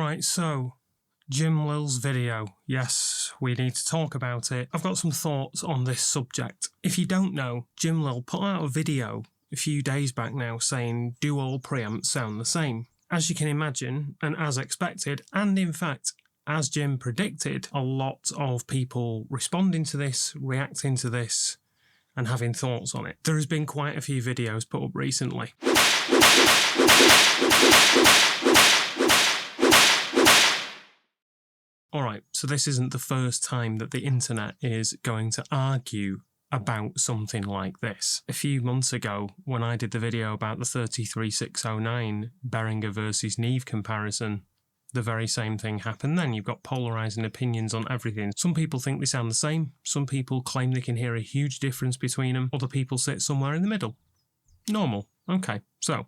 Right, so Jim Lill's video. Yes, we need to talk about it. I've got some thoughts on this subject. If you don't know, Jim Lill put out a video a few days back now saying, do all preamps sound the same? As you can imagine, and as expected, and in fact, as Jim predicted, a lot of people responding to this, reacting to this, and having thoughts on it. There has been quite a few videos put up recently. Alright, so this isn't the first time that the internet is going to argue about something like this. A few months ago, when I did the video about the 33609 Behringer versus Neve comparison, the very same thing happened then. You've got polarising opinions on everything. Some people think they sound the same. Some people claim they can hear a huge difference between them. Other people sit somewhere in the middle. Normal. Okay, so,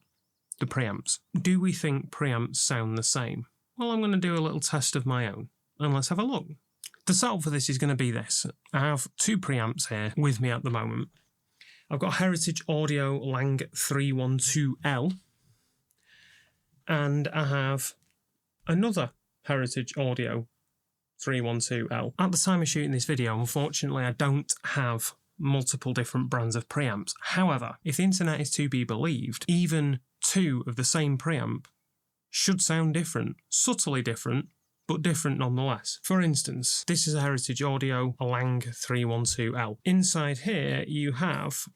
the preamps. Do we think preamps sound the same? Well, I'm going to do a little test of my own. And let's have a look. The setup for this is going to be this. I have two preamps here with me at the moment. I've got Heritage Audio Lang 312L. And I have another Heritage Audio 312L. At the time of shooting this video, unfortunately, I don't have multiple different brands of preamps. However, if the internet is to be believed, even two of the same preamp should sound different, subtly different, but different nonetheless. For instance, this is a Heritage Audio, a Lang 312L. Inside here, you have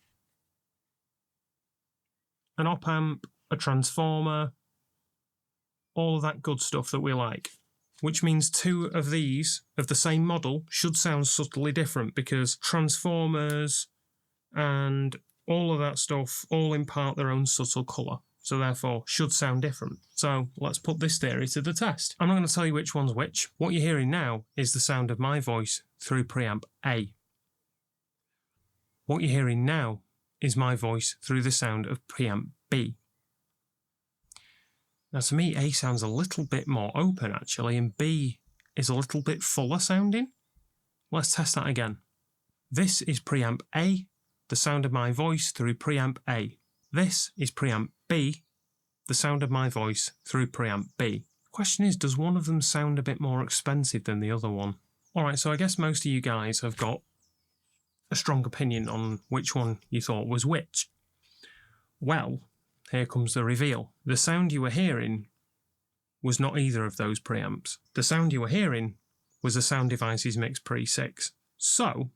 an op amp, a transformer, all of that good stuff that we like. Which means two of these, of the same model, should sound subtly different because transformers and all of that stuff all impart their own subtle colour. So therefore, should sound different. So let's put this theory to the test. I'm not going to tell you which one's which. What you're hearing now is the sound of my voice through preamp A. What you're hearing now is my voice through the sound of preamp B. Now to me, A sounds a little bit more open actually, and B is a little bit fuller sounding. Let's test that again. This is preamp A, the sound of my voice through preamp A. This is preamp B, the sound of my voice through preamp B. The question is, does one of them sound a bit more expensive than the other one? Alright, so I guess most of you guys have got a strong opinion on which one you thought was which. Well, here comes the reveal. The sound you were hearing was not either of those preamps. The sound you were hearing was the Sound Devices Mix Pre 6. So,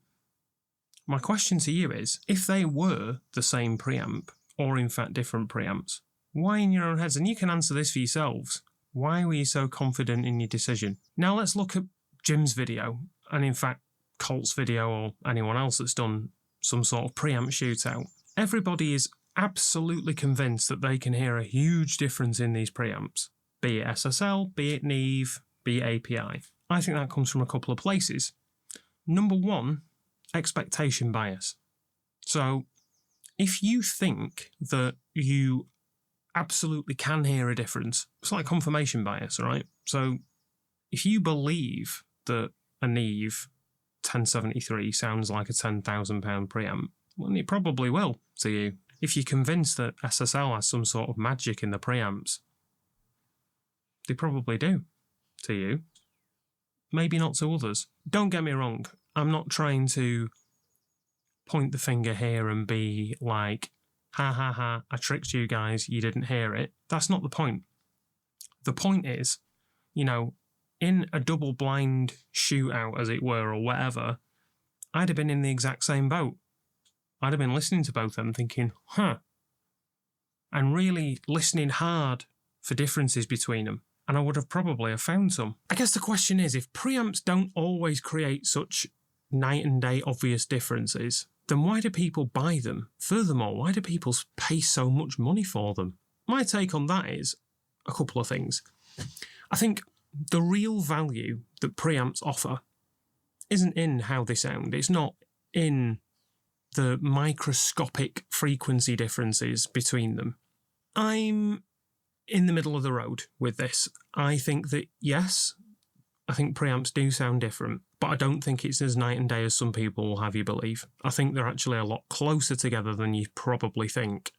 my question to you is, if they were the same preamp, or in fact different preamps, why in your own heads, and you can answer this for yourselves, why were you so confident in your decision? Now let's look at Jim's video, and in fact Colt's video, or anyone else that's done some sort of preamp shootout. Everybody is absolutely convinced that they can hear a huge difference in these preamps, be it SSL, be it Neve, be it API. I think that comes from a couple of places. Number one, expectation bias. So, if you think that you absolutely can hear a difference, it's like confirmation bias, right? So if you believe that a Neve 1073 sounds like a £10,000 preamp, well, it probably will to you. If you're convinced that SSL has some sort of magic in the preamps, they probably do to you. Maybe not to others. Don't get me wrong, I'm not trying to point the finger here and be like, ha ha ha, I tricked you guys, you didn't hear it. That's not the point. The point is, you know, in a double-blind shootout, as it were, or whatever, I'd have been in the exact same boat. I'd have been listening to both of them thinking, and really listening hard for differences between them. And I would have probably have found some. I guess the question is, if preamps don't always create such night and day obvious differences, then why do people buy them? Furthermore, why do people pay so much money for them? My take on that is a couple of things. I think the real value that preamps offer isn't in how they sound. It's not in the microscopic frequency differences between them. I'm in the middle of the road with this. I think that, yes, I think preamps do sound different, but I don't think it's as night and day as some people will have you believe. I think they're actually a lot closer together than you probably think,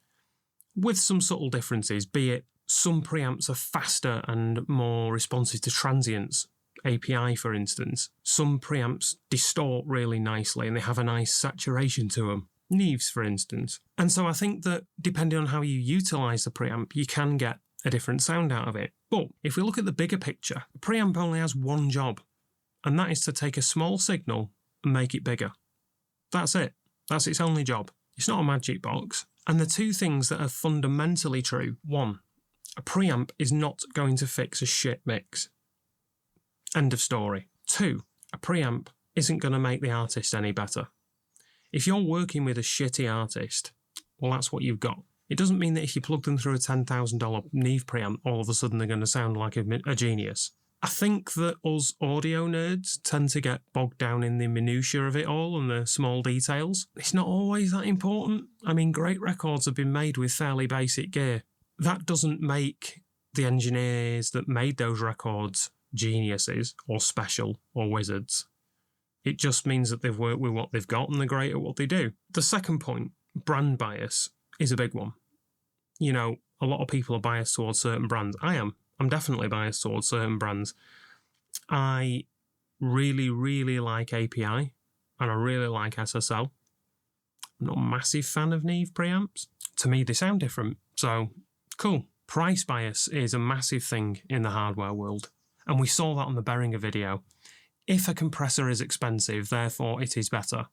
with some subtle differences, be it some preamps are faster and more responsive to transients, API for instance. Some preamps distort really nicely and they have a nice saturation to them. Neves, for instance. And so I think that depending on how you utilise the preamp, you can get a different sound out of it. But if we look at the bigger picture, a preamp only has one job, and that is to take a small signal and make it bigger. That's it. That's its only job. It's not a magic box. And the two things that are fundamentally true: one, a preamp is not going to fix a shit mix. End of story. Two, a preamp isn't going to make the artist any better. If you're working with a shitty artist, well, that's what you've got. It doesn't mean that if you plug them through a $10,000 Neve preamp, all of a sudden they're going to sound like a genius. I think that us audio nerds tend to get bogged down in the minutiae of it all and the small details. It's not always that important. I mean, great records have been made with fairly basic gear. That doesn't make the engineers that made those records geniuses or special or wizards. It just means that they've worked with what they've got and they're great at what they do. The second point, brand bias, is a big one. You know, a lot of people are biased towards certain brands. I am. I'm definitely biased towards certain brands. I really, really like API and I really like SSL. I'm not a massive fan of Neve preamps. To me, they sound different. So, cool. Price bias is a massive thing in the hardware world. And we saw that on the Behringer video. If a compressor is expensive, therefore it is better,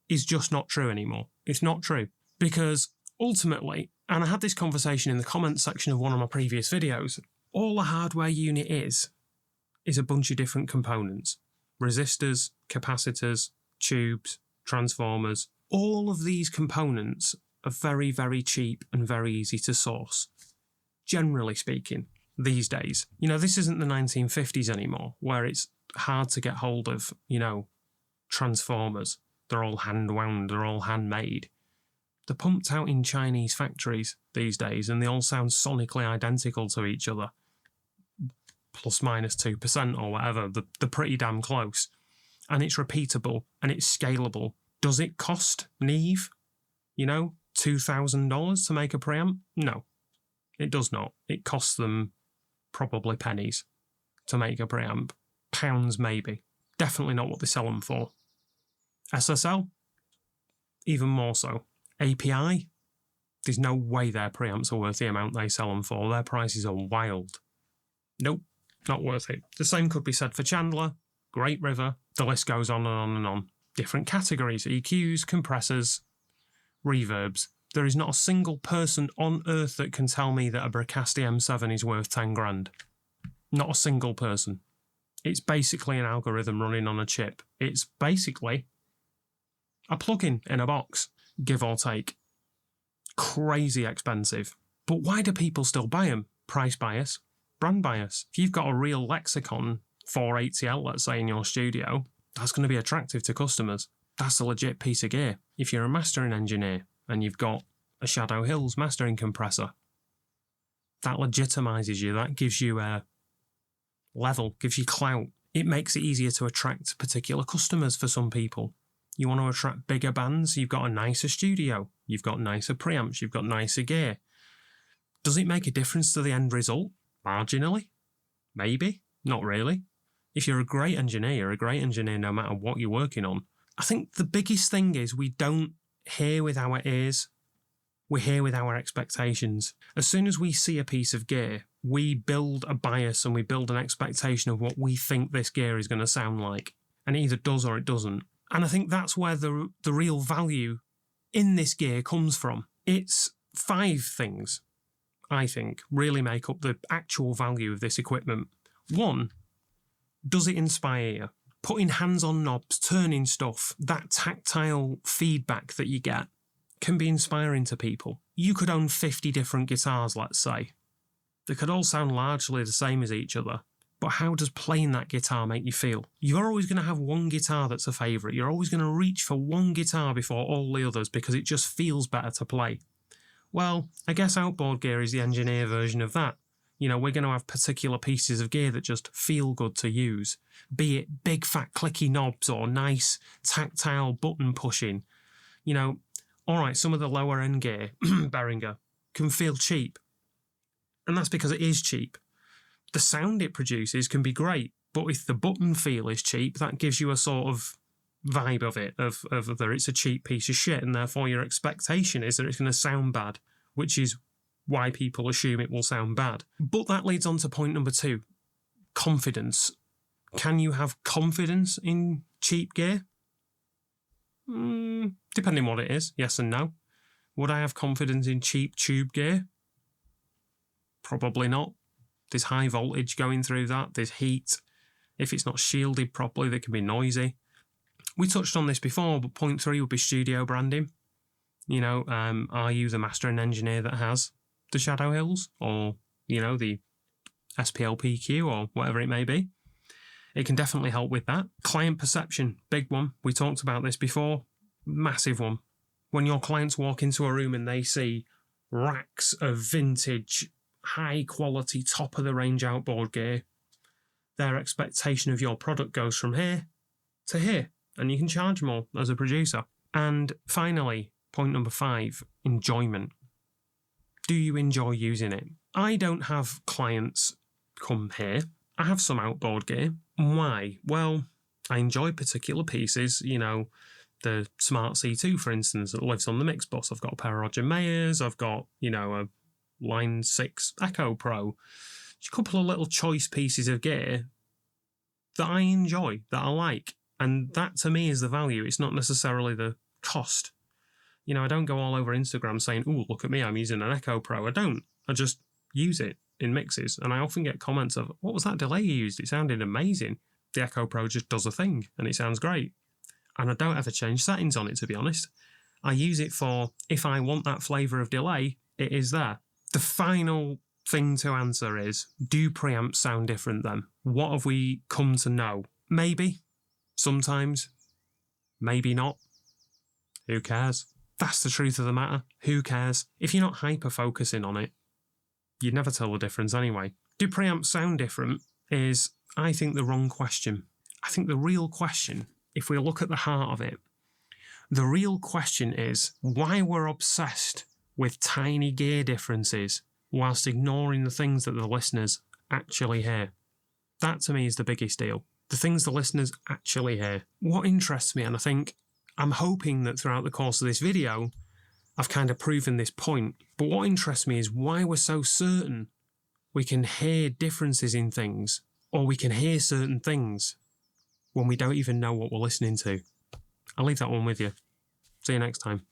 is just not true anymore. It's not true. Because ultimately, and I had this conversation in the comments section of one of my previous videos, all a hardware unit is a bunch of different components. Resistors, capacitors, tubes, transformers. All of these components are very, very cheap and very easy to source. Generally speaking, these days. You know, this isn't the 1950s anymore, where it's hard to get hold of, you know, transformers. They're all hand-wound, they're all handmade. They're pumped out in Chinese factories these days, and they all sound sonically identical to each other. Plus minus 2% or whatever. They're pretty damn close. And it's repeatable, and it's scalable. Does it cost Neve, you know, $2,000 to make a preamp? No, it does not. It costs them probably pennies to make a preamp. Pounds maybe. Definitely not what they sell them for. SSL? Even more so. API? There's no way their preamps are worth the amount they sell them for. Their prices are wild. Nope, not worth it. The same could be said for Chandler, Great River, the list goes on and on and on. Different categories, EQs, compressors, reverbs. There is not a single person on earth that can tell me that a Bricasti M7 is worth 10 grand. Not a single person. It's basically an algorithm running on a chip. It's basically a plug-in in a box, give or take. Crazy expensive. But why do people still buy them? Price bias, brand bias. If you've got a real Lexicon 480L, let's say, in your studio, that's going to be attractive to customers. That's a legit piece of gear. If you're a mastering engineer and you've got a Shadow Hills mastering compressor, that legitimizes you. That gives you a level, gives you clout. It makes it easier to attract particular customers for some people. You want to attract bigger bands, you've got a nicer studio, you've got nicer preamps, you've got nicer gear. Does it make a difference to the end result? Marginally? Maybe. Not really. If you're a great engineer, you're a great engineer no matter what you're working on. I think the biggest thing is we don't hear with our ears, we hear with our expectations. As soon as we see a piece of gear, we build a bias and we build an expectation of what we think this gear is going to sound like. And it either does or it doesn't. And I think that's where the real value in this gear comes from. It's 5 things, I think, really make up the actual value of this equipment. 1, does it inspire you? Putting hands on knobs, turning stuff, that tactile feedback that you get can be inspiring to people. You could own 50 different guitars, let's say. They could all sound largely the same as each other. But how does playing that guitar make you feel? You're always going to have one guitar that's a favourite. You're always going to reach for one guitar before all the others because it just feels better to play. Well, I guess outboard gear is the engineer version of that. You know, we're going to have particular pieces of gear that just feel good to use. Be it big fat clicky knobs or nice tactile button pushing. You know, alright, some of the lower end gear, Behringer, can feel cheap. And that's because it is cheap. The sound it produces can be great, but if the button feel is cheap, that gives you a sort of vibe of it, of that it's a cheap piece of shit, and therefore your expectation is that it's going to sound bad, which is why people assume it will sound bad. But that leads on to point number 2, confidence. Can you have confidence in cheap gear? Depending what it is, yes and no. Would I have confidence in cheap tube gear? Probably not. There's high voltage going through that, there's heat. If it's not shielded properly, they can be noisy. We touched on this before, but point 3 would be studio branding. You know, are you the master and engineer that has the Shadow Hills, or, you know, the SPLPQ, or whatever it may be? It can definitely help with that. Client perception, big one. We talked about this before. Massive one. When your clients walk into a room and they see racks of vintage, high-quality, top-of-the-range outboard gear, their expectation of your product goes from here to here, and you can charge more as a producer. And finally, point number 5, enjoyment. Do you enjoy using it? I don't have clients come here. I have some outboard gear. Why? Well, I enjoy particular pieces, you know, the Smart C2, for instance, that lives on the mix bus. I've got a pair of Roger Mayers, I've got, you know, a Line 6 Echo Pro. Just a couple of little choice pieces of gear that I enjoy, that I like. And that to me is the value. It's not necessarily the cost. You know, I don't go all over Instagram saying, "Ooh, look at me, I'm using an Echo Pro." I don't. I just use it in mixes. And I often get comments of, "What was that delay you used? It sounded amazing." The Echo Pro just does a thing and it sounds great. And I don't ever change settings on it, to be honest. I use it for, if I want that flavour of delay, it is there. The final thing to answer is, do preamps sound different then? What have we come to know? Maybe. Sometimes. Maybe not. Who cares? That's the truth of the matter. Who cares? If you're not hyper-focusing on it, you'd never tell the difference anyway. Do preamps sound different is, I think, the wrong question. I think the real question, if we look at the heart of it, the real question is why we're obsessed with tiny gear differences whilst ignoring the things that the listeners actually hear. That to me is the biggest deal. The things the listeners actually hear. What interests me, and I think I'm hoping that throughout the course of this video, I've kind of proven this point, but what interests me is why we're so certain we can hear differences in things, or we can hear certain things when we don't even know what we're listening to. I'll leave that one with you. See you next time.